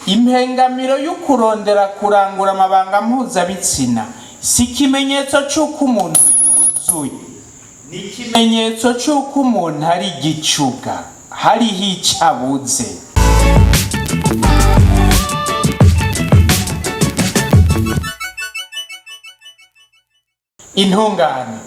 impengamiro y'ukurondera kurangura amabanga mpuzabitsina si ikimenyetso cy'uko umuntu yuzuye, ni ikimenyetso cy'uko umuntu ari igicuga, hariho icyo abuze. Intungane.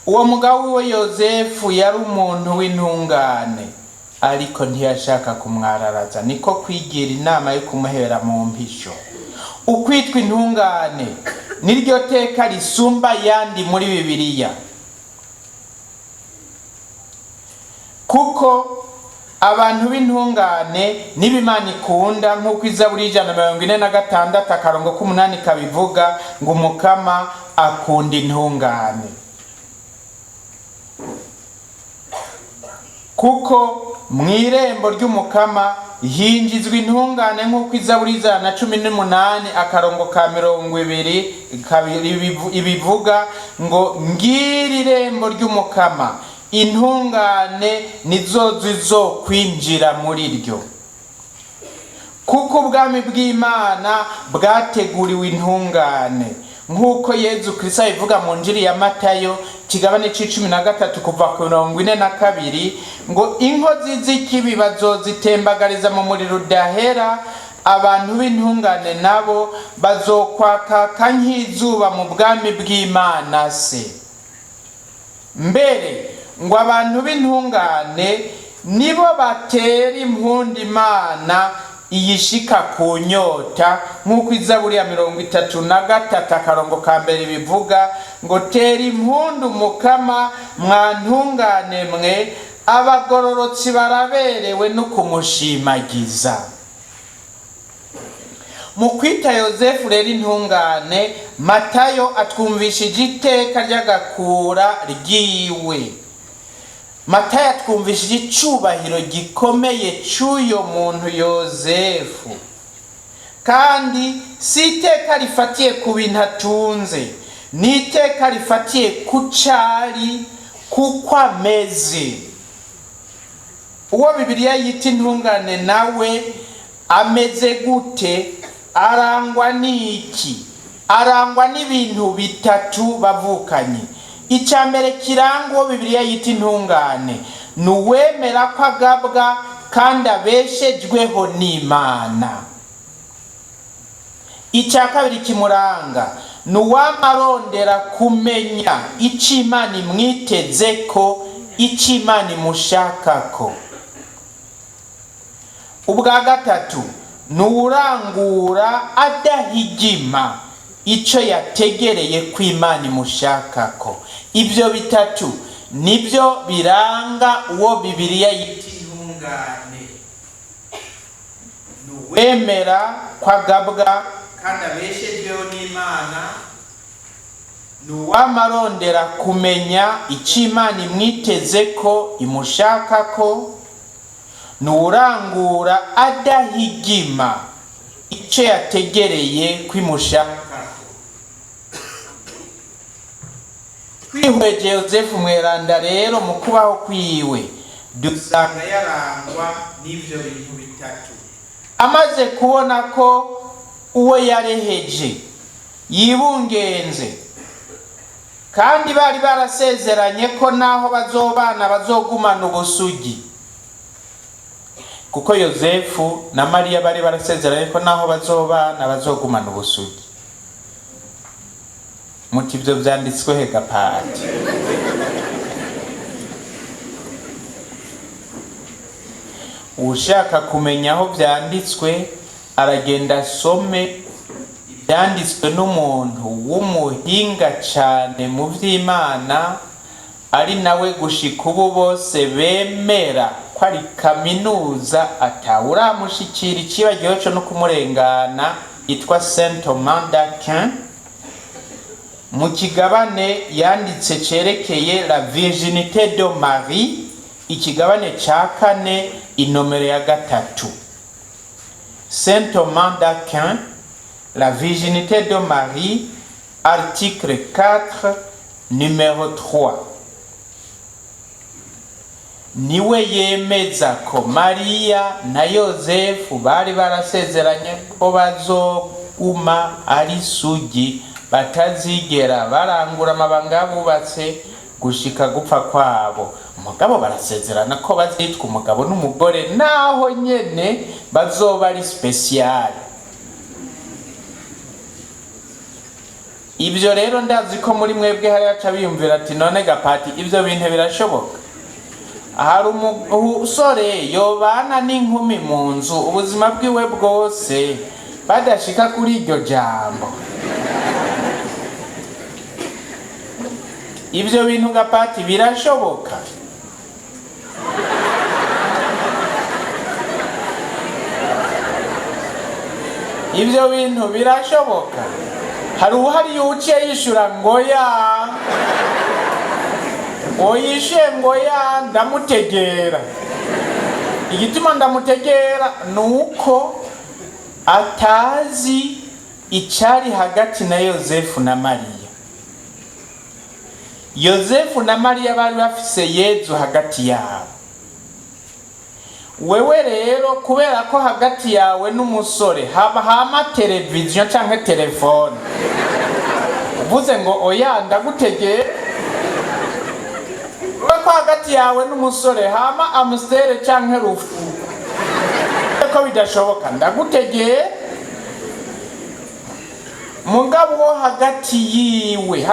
Uwo mugabo we Yozefu yari umuntu w'intungane, ariko ntiyashaka kumwararaza, niko kwigira inama yo kumuhera mu mpisho. Ukwitwa intungane niryo teka risumba yandi muri Bibiliya, kuko abantu b'intungane n'ibimana ikunda, nk'uko Izaburi 146:8 kabivuga ngo Umukama akunda intungane. Kuko mw'irembo ry'Umukama hinjizwa intungane, nk'uko Izaburi 118:20 ibivuga ngo ngiri irembo ry'Umukama, intungane nizo zizokwinjira muri ryo. Kuko ubwami bw'Imana bwateguriwe intungane, nk'uko Yezu Kristo abivuga mu Njiri ya Matayo kigabane c'13 kuva ku 42 ngo inkozi z'ikibi bazozitembagariza mu muriro udahera, abantu b'intungane nabo bazokwakaka nk'izuba mu bwami bw'Imana se. Mbere ngo abantu b'intungane nibo batera impundu Imana iyishika ku nyota, nk'uko Izaburi ya 33:2 bivuga ngo tera impundu Umukama mwa ntungane mwe, abagororotsi baraberewe no kumushimagiza. Mu kwita Yozefu rero intungane, Matayo atwumvishije iteka ry'agakura ryiwe. Matayo atwumvishije icubahiro gikomeye cy'uyo muntu Yozefu, kandi si iteka rifatiye ku bintu atunze, ni iteka rifatiye ku cari, kuko ameze. Uwo Bibiliya yita intungane nawe ameze gute? Arangwa n'iki? Arangwa n'ibintu bitatu bavukanye. Icambere kiranga uwo Bibiliya yita intungane ni uwemera ko agabwa kandi abeshejweho n'Imana. Icya kabiri kimuranga ni uwamarondera kumenya icyo Imana imwitezeko, icyo Imana imushakako. Ubwa gatatu ni uwurangura adahigima icyo yategereye ko Imana imushakako. Ibyo bitatu nibyo biranga uwo Bibiliya yita intungane: ni uwemera ko agabwa kandi abeshejweho n'Imana, ni uwamarondera kumenya icyo Imana imwitezeko imushakako, ni uwurangura adahigima icyo yategereye ko imushakako. Twihweje Yozefu mweranda rero mu kubaho kwiwe, dusanga yarangwa n'ibyo bintu bitatu. Amaze kubona ko uwo yareheje yibungenze, kandi bari barasezeranye ko naho bazobana bazogumana ubusugi, kuko Yozefu na Mariya bari barasezeranye ko naho bazobana bazogumana ubusugi. Muti ibyo byanditswe he gapati? Ushaka kumenya aho byanditswe aragenda asome ibyanditswe n'umuntu w'umuhinga cyane mu by'Imana, ari nawe gushika ubu bose bemera ko ari kaminuza atawuramushikira ikibagiwe cyo no kumurengana, yitwa Saint Thomas d'Aquin. Mu kigabane yanditse cerekeye la virginité de Marie, ikigabane ca 4 inomero ya 3. Saint Thomas d'Aquin, la virginité de Marie, article 4, numéro 3. niwe yemeza ko Mariya na Yozefu bari barasezeranye ko bazoguma ari sugi, batazigera barangura amabanga bubatse gushika gupfa kwabo. Umugabo barasezerana ko bazitwa umugabo n'umugore, naho nyene bazoba ari special. Ibyo rero ndazi ko muri mwebwe hari aca biyumvira ati none Gapati ibyo bintu birashoboka? Hari umusore yobana n'inkumi mu nzu ubuzima bwiwe bwose badashika kuri iryo jambo? Ibyo bintu Gapati birashoboka? Ibyo bintu birashoboka? Hari uhari yuciye yishura ngo ya oyishe ngo ya ndamutegera. Igituma ndamutegera nuko atazi icyari hagati na Yozefu na Mariya. Yozefu na Mariya bari bafise Yezu hagati yabo. Wewe rero kubera ko hagati yawe n'umusore hama televiziyo canke telefone, uvuze ngo oya ndagutegera. Ko hagati yawe n'umusore hama Amstel canke rufu, ko bidashoboka ndagutegera. Mugabo wo hagati yiwe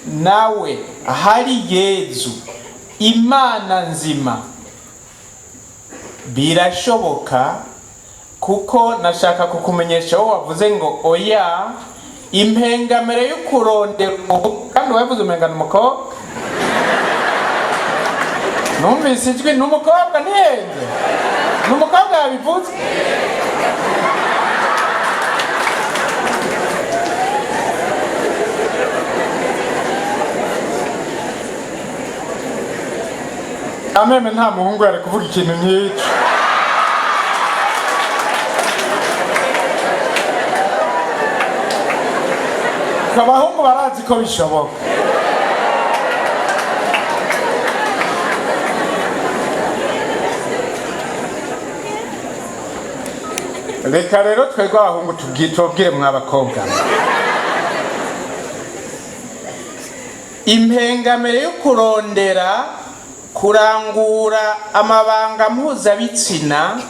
nawe hari Yezu, Imana nzima, birashoboka. Kuko nashaka kukumenyesha wo wavuze ngo oya impengamere y'ukurondera kandi wavuze umengana umukobwa. Numvise ijwi n'umukobwa ntihenze, n'umukobwa yabivuze. Ameme nta muhungu yari kuvuga ikintu nk'icyo. Abahungu barazi ko bishoboka. Reka rero twebwe abahungu tubwire mw'abakobwa, impengamere yo kurondera kurangura amabanga mpuzabitsina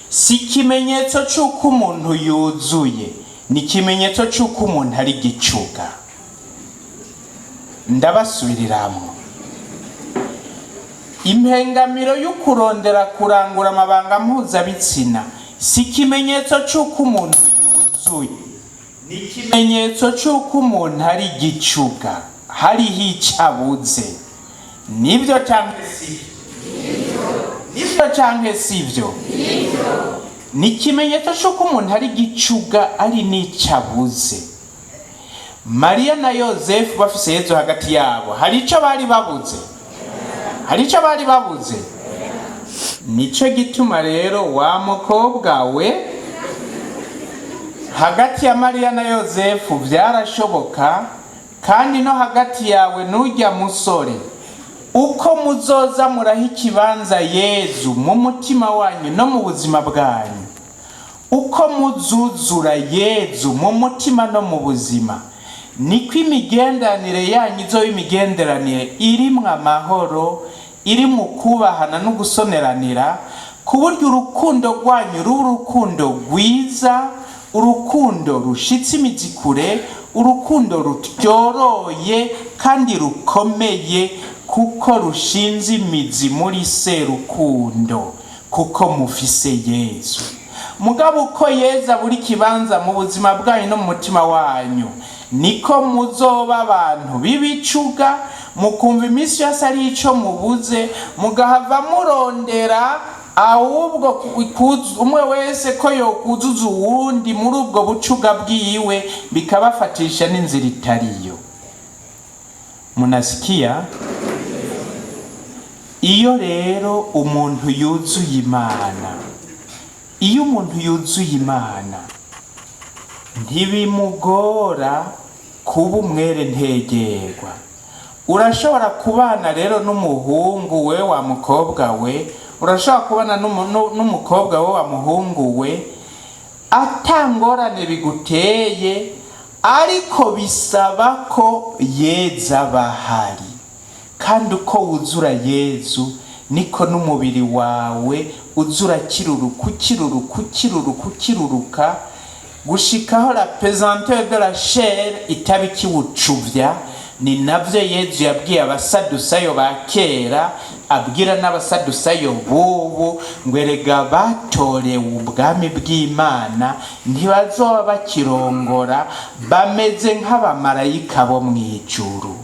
si ikimenyetso cy'uko umuntu yuzuye, ni ikimenyetso cy'uko umuntu ari gicuga. Ndabasubiriramo, impengamiro yo kurondera kurangura amabanga mpuzabitsina si ikimenyetso cy'uko umuntu yuzuye, ni ikimenyetso cy'uko umuntu ari gicuga, hariho icyabuze. Nibyo cyangwa si nibyo cyangwa si ibyo? Ni ikimenyetso cy'uko umuntu ari gicuga, ari n'icyabuze. Mariya na Yozefu bafise Yezu hagati yabo, hari icyo bari babuze? Hari icyo bari babuze? Nico gituma rero wa mukobwa we, hagati ya Mariya na Yozefu byarashoboka, kandi no hagati yawe n'ujya musore, uko muzoza muraha ikibanza Yezu mu mutima wanyu no mu buzima bwanyu, uko muzuzura Yezu mu mutima no mu buzima, niko imigenderanire yanyu izoba imigenderanire irimwo amahoro, irimwo kubahana no gusoneranira, ku buryo urukundo rwanyu ruba urukundo rwiza, urukundo rushitse imizi kure, urukundo rutyoroye kandi rukomeye, kuko rushinze imizi muri se rukundo, kuko mufise Yezu. Mugabo uko Yezu buri kibanza mu buzima bwanyu no mu mutima wanyu, niko muzoba abantu bibicuga, mukumva iminsi yose ari ico mubuze, mugahava murondera ahubwo umwe wese ko yokuzuza uwundi muri ubwo bucuga bwiwe, bikabafatisha n'inzira itariyo. Munasikia? Iyo rero umuntu yuzuye Imana, iyo umuntu yuzuye Imana, ntibimugora kuba umwere ntegerwa. urashobora kubana rero n'umuhungu we wa mukobwa we, urashobora kubana n'umukobwa we wa muhungu we atangorane biguteye, ariko bisaba ko yeza bahari. Kandi uko wuzura Yezu niko n'umubiri wawe uzura kiruruka gushikaho la pesanteur de la chair itabikiwucuvya. Ni navyo Yezu yabwiye abasadusayo ba kera, abwira n'abasadusayo bubu, ngo erega batorewe ubwami bw'Imana ntibazoba bakirongora bameze nk'abamarayika bo mw'ijuru.